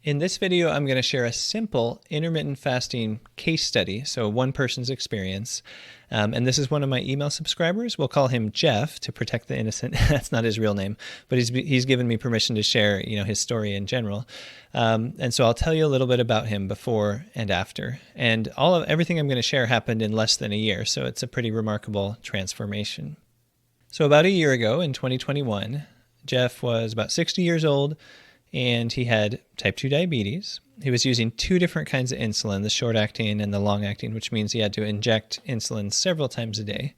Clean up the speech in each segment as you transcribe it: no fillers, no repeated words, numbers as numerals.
In this video, I'm going to share a simple intermittent fasting case study, so one person's experience. And this is one of my email subscribers. We'll call him Jeff to protect the innocent. That's not his real name, but he's given me permission to share, his story in general. And so I'll tell you a little bit about him before and after. And everything I'm going to share happened in less than a year, so it's a pretty remarkable transformation. So about a year ago in 2021, Jeff was about 60 years old, and he had type 2 diabetes. He was using two different kinds of insulin, the short-acting and the long-acting, which means he had to inject insulin several times a day.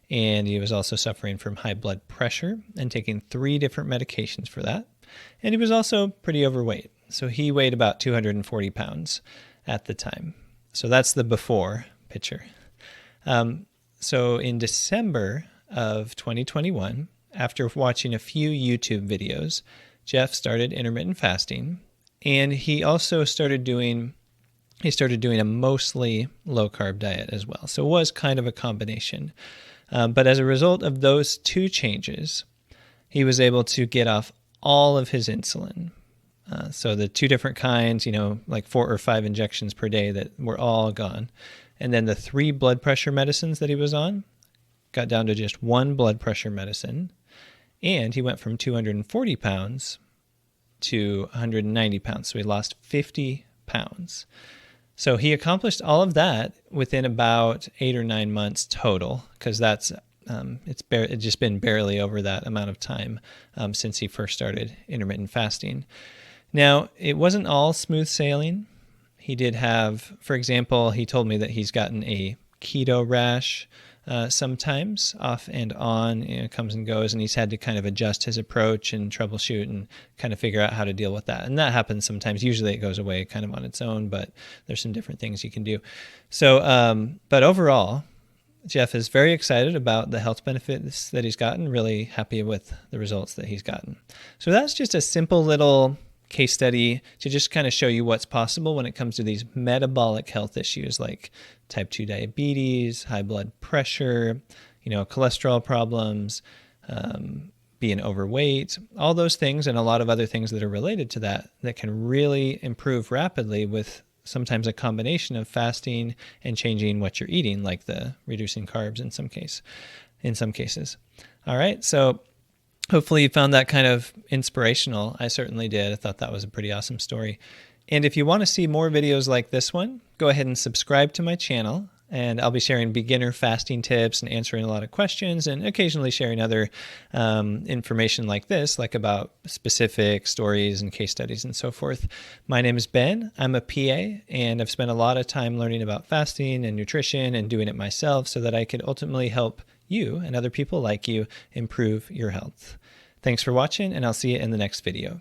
And he was also suffering from high blood pressure and taking 3 different medications for that. And he was also pretty overweight. So he weighed about 240 pounds at the time. So that's the before picture. So in December of 2021, after watching a few YouTube videos, Jeff started intermittent fasting, and he also started doing a mostly low-carb diet as well. So it was kind of a combination. But as a result of those 2 changes, he was able to get off all of his insulin. So the 2 different kinds, like 4 or 5 injections per day that were all gone. And then the 3 blood pressure medicines that he was on got down to just 1 blood pressure medicine. And he went from 240 pounds to 190 pounds. So he lost 50 pounds. So he accomplished all of that within about 8 or 9 months total, because it's just been barely over that amount of time since he first started intermittent fasting. Now, it wasn't all smooth sailing. He did have, for example, he told me that he's gotten a keto rash sometimes, off and on, comes and goes, and he's had to kind of adjust his approach and troubleshoot and kind of figure out how to deal with that. And that happens sometimes. Usually it goes away kind of on its own, but there's some different things you can do. So, but overall, Jeff is very excited about the health benefits that he's gotten, really happy with the results that he's gotten. So that's just a simple little case study to just kind of show you what's possible when it comes to these metabolic health issues like type 2 diabetes, high blood pressure, cholesterol problems, being overweight, all those things and a lot of other things that are related to that can really improve rapidly with sometimes a combination of fasting and changing what you're eating, like the reducing carbs in some cases. All right, so hopefully you found that kind of inspirational. I certainly did. I thought that was a pretty awesome story. And if you want to see more videos like this one, go ahead and subscribe to my channel. And I'll be sharing beginner fasting tips and answering a lot of questions and occasionally sharing other information like this, like about specific stories and case studies and so forth. My name is Ben. I'm a PA, and I've spent a lot of time learning about fasting and nutrition and doing it myself so that I could ultimately help you and other people like you improve your health. Thanks for watching, and I'll see you in the next video.